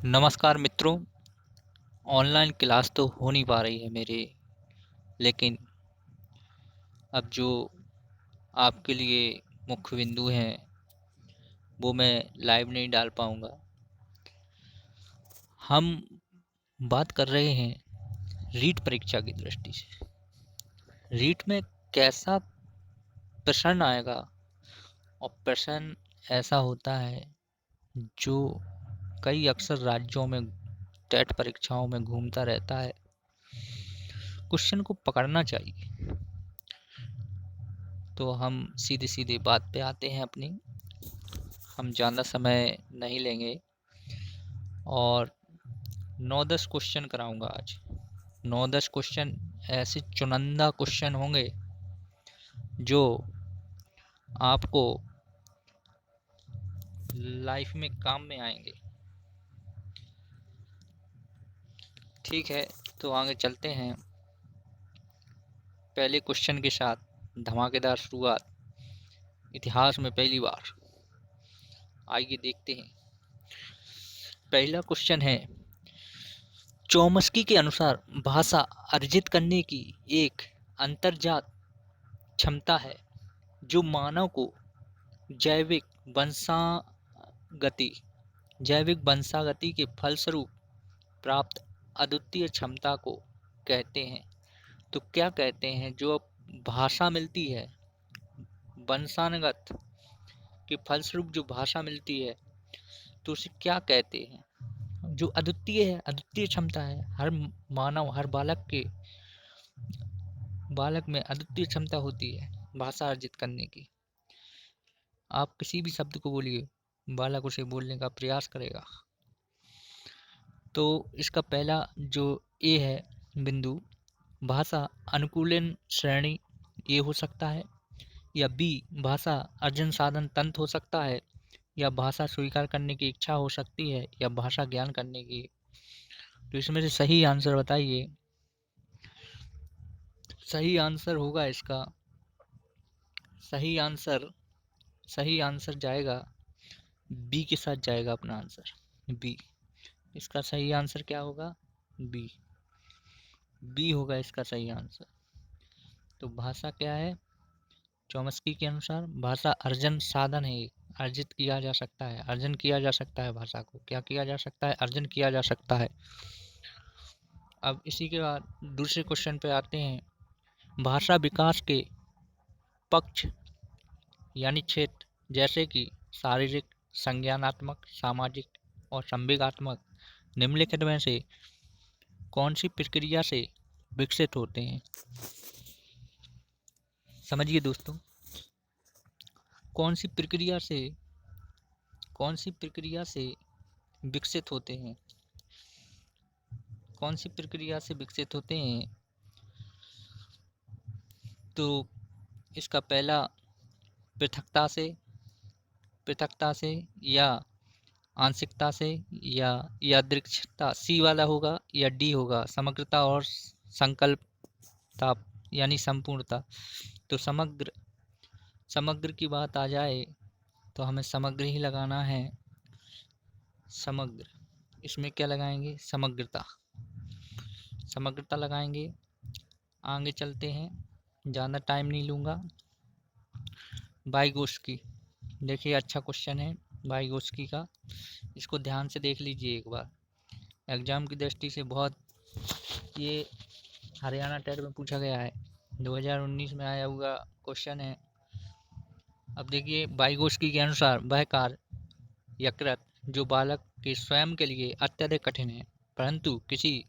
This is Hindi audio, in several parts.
नमस्कार मित्रों। ऑनलाइन क्लास तो हो नहीं पा रही है मेरी, लेकिन अब जो आपके लिए मुख्य बिंदु हैं वो मैं लाइव नहीं डाल पाऊँगा। हम बात कर रहे हैं रीट परीक्षा की दृष्टि से। रीट में कैसा प्रश्न आएगा, और प्रश्न ऐसा होता है जो कई अक्सर राज्यों में टेट परीक्षाओं में घूमता रहता है। क्वेश्चन को पकड़ना चाहिए। तो हम सीधे सीधे बात पे आते हैं अपनी। हम ज़्यादा समय नहीं लेंगे और 9-10 क्वेश्चन कराऊंगा आज। 9-10 क्वेश्चन ऐसे चुनिंदा क्वेश्चन होंगे जो आपको लाइफ में काम में आएंगे। ठीक है, तो आगे चलते हैं पहले क्वेश्चन के साथ। धमाकेदार शुरुआत, इतिहास में पहली बार। आइए देखते हैं। पहला क्वेश्चन है, चोम्स्की के अनुसार भाषा अर्जित करने की एक अंतर्जात क्षमता है जो मानव को जैविक वंशागति जैविक वंशागति के फलस्वरूप प्राप्त अद्वितीय क्षमता को कहते हैं। तो क्या कहते हैं? जो भाषा मिलती है, वंशानुगत के फलस्वरूप जो भाषा मिलती है, तो उसे क्या कहते हैं? जो अद्वितीय है, अद्वितीय क्षमता है। हर मानव, हर बालक में अद्वितीय क्षमता होती है भाषा अर्जित करने की। आप किसी भी शब्द को बोलिए, बालक उसे बोलने का प्रयास करेगा। तो इसका पहला जो ए है बिंदु, भाषा अनुकूलन श्रेणी ए हो सकता है, या बी भाषा अर्जन साधन तंत्र हो सकता है, या भाषा स्वीकार करने की इच्छा हो सकती है, या भाषा ज्ञान करने की। तो इसमें से सही आंसर बताइए। सही आंसर होगा इसका, सही आंसर सही आंसर जाएगा बी के साथ जाएगा अपना आंसर, बी। इसका सही आंसर क्या होगा? बी। बी होगा इसका सही आंसर। तो भाषा क्या है? चॉम्स्की के अनुसार भाषा अर्जन साधन है, अर्जित किया जा सकता है, अर्जन किया जा सकता है। भाषा को क्या किया जा सकता है? अर्जन किया जा सकता है। अब इसी के बाद दूसरे क्वेश्चन पे आते हैं। भाषा विकास के पक्ष यानी क्षेत्र जैसे कि शारीरिक, संज्ञानात्मक, सामाजिक और संवेगात्मक निम्नलिखित में से कौन सी प्रक्रिया से विकसित होते हैं? समझिए दोस्तों, कौन सी प्रक्रिया से विकसित होते हैं? कौन सी प्रक्रिया से विकसित होते हैं? तो इसका पहला पृथकता से, या आंशिकता से, या यादृच्छिकता, सी वाला होगा, या डी होगा समग्रता और संकल्पता यानी संपूर्णता। तो समग्र की बात आ जाए तो हमें समग्र ही लगाना है। समग्र, इसमें क्या लगाएंगे? समग्रता लगाएंगे। आगे चलते हैं, ज़्यादा टाइम नहीं लूँगा। वाइगोत्स्की, देखिए अच्छा क्वेश्चन है वाइगोत्स्की का, इसको ध्यान से देख लीजिए एक बार। एग्जाम की दृष्टि से बहुत, ये हरियाणा टेट में पूछा गया है, 2019 में आया हुआ क्वेश्चन है। अब देखिए, वाइगोत्स्की के अनुसार वह कार्य या कृत्य जो बालक के स्वयं के लिए अत्यधिक कठिन है, परंतु किसी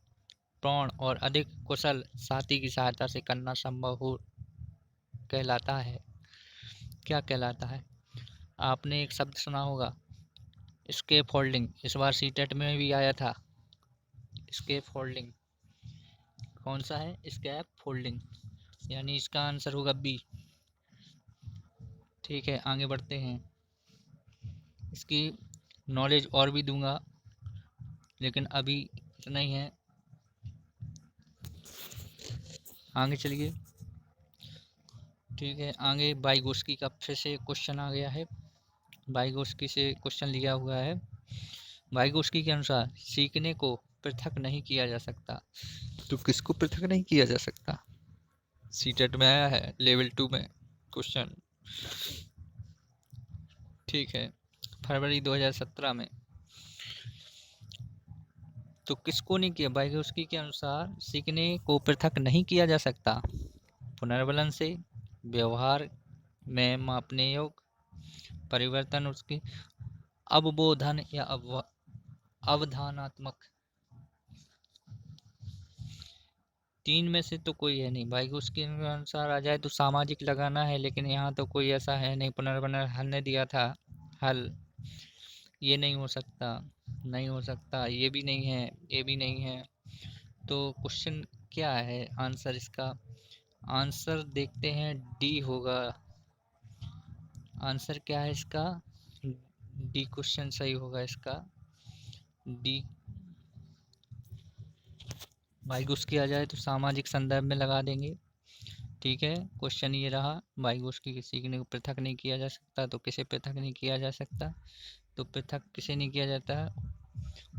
प्रौढ़ और अधिक कुशल साथी की सहायता से करना संभव हो, कहलाता है। क्या कहलाता है? आपने एक शब्द सुना होगा, स्केप होल्डिंग। इस बार सीटेट में भी आया था स्केप होल्डिंग। कौन सा है? स्केप फोल्डिंग, यानी इसका आंसर होगा बी। ठीक है, आगे बढ़ते हैं। इसकी नॉलेज और भी दूंगा, लेकिन अभी इतना ही है। आगे चलिए। ठीक है, आगे वाइगोत्स्की का फिर से क्वेश्चन आ गया है। वाइगोत्स्की से क्वेश्चन लिया हुआ है। वाइगोत्स्की के अनुसार सीखने को पृथक नहीं किया जा सकता। तो किसको पृथक नहीं किया जा सकता? सीटेट में आया है लेवल 2 में क्वेश्चन, ठीक है, फरवरी 2017 में। तो किसको नहीं किया? वाइगोत्स्की के अनुसार सीखने को पृथक नहीं किया जा सकता पुनर्बलन से, व्यवहार में मापने योग्य परिवर्तन, उसके अवबोधन या अवधानात्मक, तीन में से तो कोई है नहीं। वाइगोत्स्की के अनुसार आ जाए तो सामाजिक लगाना है, लेकिन यहाँ तो कोई ऐसा है नहीं। पुनर्बलन हल ने दिया था हल, ये नहीं हो सकता, नहीं हो सकता, ये भी नहीं है, ये भी नहीं है। तो क्वेश्चन क्या है आंसर इसका? आंसर देखते हैं, डी होगा। आंसर क्या है इसका? डी क्वेश्चन सही होगा इसका, डी। वाइगोत्स्की आ जाए तो सामाजिक संदर्भ में लगा देंगे, ठीक है। क्वेश्चन ये रहा, वाइगोत्स्की के सीखने को पृथक नहीं किया जा सकता, तो किसे पृथक नहीं किया जा सकता? तो पृथक किसे नहीं किया जाता है?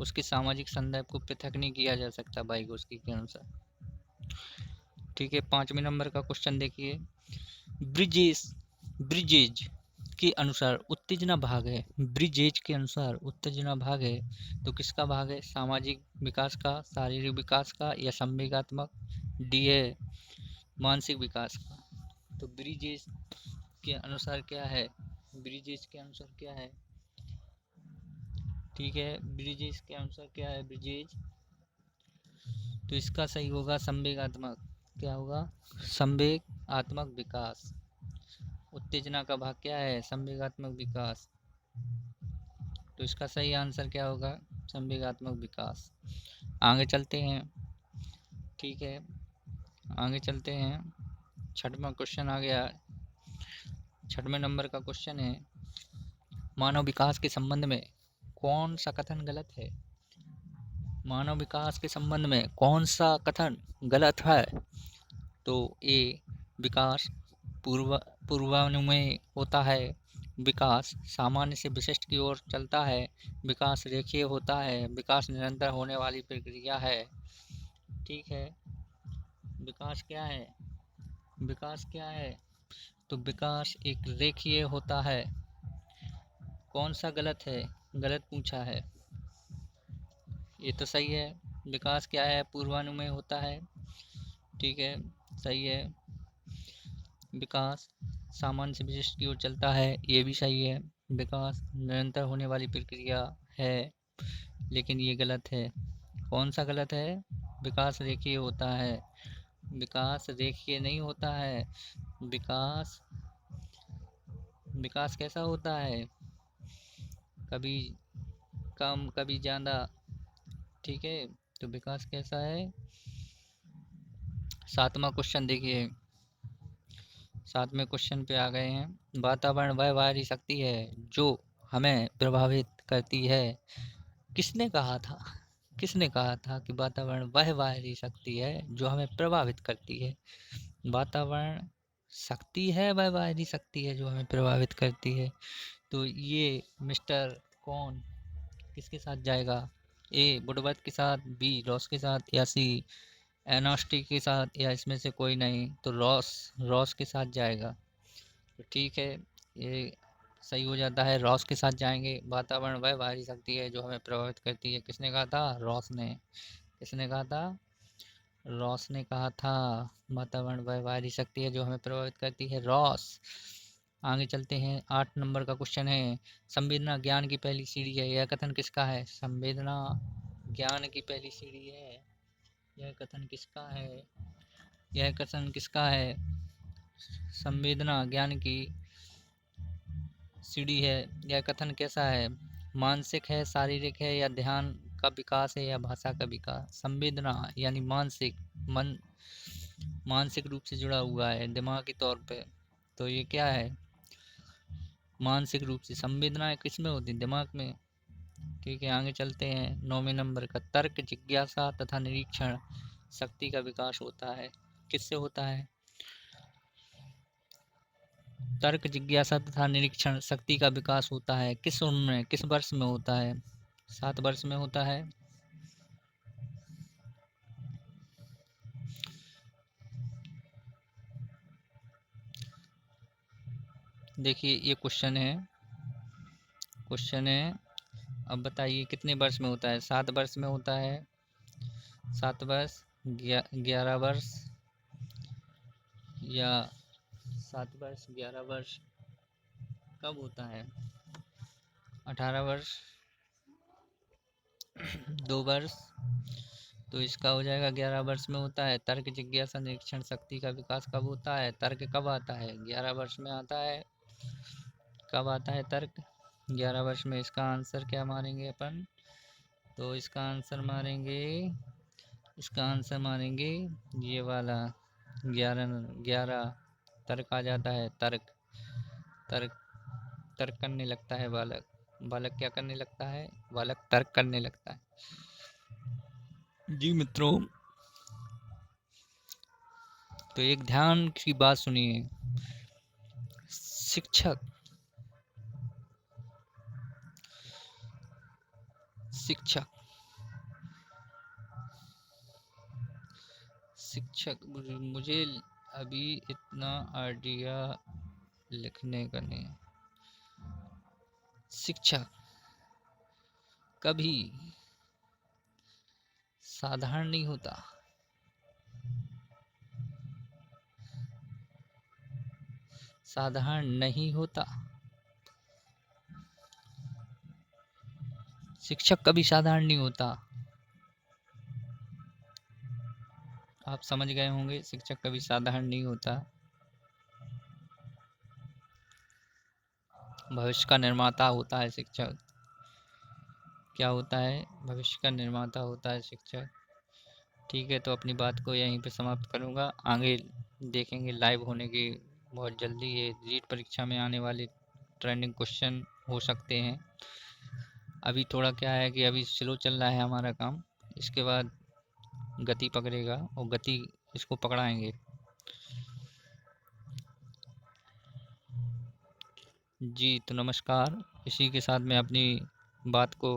उसके सामाजिक संदर्भ को पृथक नहीं किया जा सकता वाइगोत्स्की के अनुसार, ठीक है। 5वें नंबर का क्वेश्चन देखिए, ब्रिजेश ब्रिजेज के अनुसार उत्तेजना भाग है। ब्रिजेज के अनुसार उत्तेजना भाग है, तो किसका भाग है? सामाजिक विकास का, शारीरिक विकास का, या संवेगात्मक? डी है मानसिक विकास का। तो ब्रिजेश के अनुसार क्या है? ब्रिजेश के अनुसार क्या है? ठीक है, ब्रिजेश के अनुसार क्या है? ब्रिजेश, तो इसका सही होगा संवेगात्मक। क्या होगा? संवेगात्मक विकास। उत्तेजना का भाग क्या है? संवेगात्मक विकास। तो इसका सही आंसर क्या होगा? संवेगात्मक विकास। आगे चलते हैं, ठीक है, आगे चलते हैं। 6वां क्वेश्चन आ गया। 6वें नंबर का क्वेश्चन है, मानव विकास के संबंध में कौन सा कथन गलत है? मानव विकास के संबंध में कौन सा कथन गलत है? तो ए, विकास पूर्वानुमेय होता है, विकास सामान्य से विशिष्ट की ओर चलता है, विकास रेखीय होता है, विकास निरंतर होने वाली प्रक्रिया है, ठीक है। विकास क्या है? विकास क्या है? तो विकास एक रेखीय होता है। कौन सा गलत है? गलत पूछा है, ये तो सही है। विकास क्या है? पूर्वानुमेय होता है, ठीक है, सही है। विकास सामान्य से विशिष्ट की ओर चलता है, ये भी सही है। विकास निरंतर होने वाली प्रक्रिया है, लेकिन ये गलत है। कौन सा गलत है? विकास रेखीय होता है। विकास रेखीय नहीं होता है। विकास विकास कैसा होता है? कभी कम, कभी ज़्यादा, ठीक है। तो विकास कैसा है? 7वां क्वेश्चन देखिए, 7वें क्वेश्चन पे आ गए हैं। वातावरण वह बाहरी शक्ति है जो हमें प्रभावित करती है। किसने कहा था? किसने कहा था कि वातावरण वह बाहरी शक्ति है जो हमें प्रभावित करती है? वातावरण शक्ति है, वह बाहरी शक्ति है जो हमें प्रभावित करती है। तो ये मिस्टर कौन किसके साथ जाएगा? ए, वुडवर्थ के साथ, बी, रॉस के साथ, या सी, एनोस्टी के साथ, या इसमें से कोई नहीं? तो रॉस के साथ जाएगा। तो ठीक है, ये सही हो जाता है, रॉस के साथ जाएंगे। वातावरण वह बाहरी शक्ति है जो हमें प्रभावित करती है, किसने कहा था? रॉस ने। किसने कहा था? रॉस ने कहा था। वातावरण वह बाहरी शक्ति है जो हमें प्रभावित करती है, रॉस। आगे चलते हैं, 8 नंबर का क्वेश्चन है, संवेदना ज्ञान की पहली सीढ़ी है, यह कथन किसका है? संवेदना ज्ञान की पहली सीढ़ी है, यह कथन किसका है? यह कथन किसका है? संवेदना ज्ञान की सीढ़ी है, यह कथन कैसा है? मानसिक है, शारीरिक है, या ध्यान का विकास है, या भाषा का विकास? संवेदना यानी मानसिक, मन मानसिक रूप से जुड़ा हुआ है दिमागी तौर पे, तो ये क्या है? मानसिक रूप से। संवेदनाएं किस में होती? दिमाग में, ठीक है। आगे चलते हैं, 9वें नंबर का, तर्क जिज्ञासा तथा निरीक्षण शक्ति का विकास होता है, किससे होता है? तर्क जिज्ञासा तथा निरीक्षण शक्ति का विकास होता है, किस उम्र में, किस वर्ष में होता है? 7 वर्ष में होता है। देखिए ये क्वेश्चन है, अब बताइए कितने वर्ष में होता है। 7 वर्ष में होता है, 7 वर्ष, 11 वर्ष, या 7 वर्ष 11 वर्ष कब होता है, 18 वर्ष, 2 वर्ष। तो इसका हो जाएगा 11 वर्ष में होता है। तर्क, जिज्ञासा, निरीक्षण शक्ति का विकास कब होता है, तर्क कब आता है, 11 वर्ष में आता है। कब आता है तर्क, 11 वर्ष में। इसका आंसर क्या मारेंगे अपन, तो इसका आंसर मारेंगे ये वाला 11 तर्क आ जाता है। तर्क तर्क तर्क करने लगता है बालक। बालक क्या करने लगता है, बालक तर्क करने लगता है। जी मित्रों, तो एक ध्यान की बात सुनिए। शिक्षक शिक्षक शिक्षक मुझे अभी इतना आइडिया लिखने का नहीं। शिक्षक कभी साधारण नहीं होता। साधारण नहीं होता। शिक्षक कभी साधारण नहीं होता। आप समझ गए होंगे, शिक्षक कभी साधारण नहीं होता। भविष्य का निर्माता होता है शिक्षक। क्या होता है, भविष्य का निर्माता होता है शिक्षक। ठीक है, तो अपनी बात को यहीं पे समाप्त करूँगा। आगे देखेंगे लाइव होने की बहुत जल्दी। ये रीट परीक्षा में आने वाले ट्रेंडिंग क्वेश्चन हो सकते हैं। अभी थोड़ा क्या है कि अभी स्लो चल रहा है हमारा काम, इसके बाद गति पकड़ेगा और गति इसको पकड़ाएंगे। जी तो नमस्कार, इसी के साथ मैं अपनी बात को,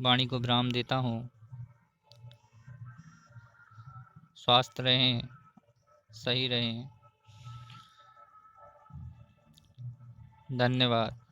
वाणी को विराम देता हूँ। स्वस्थ रहें, सही रहें। धन्यवाद।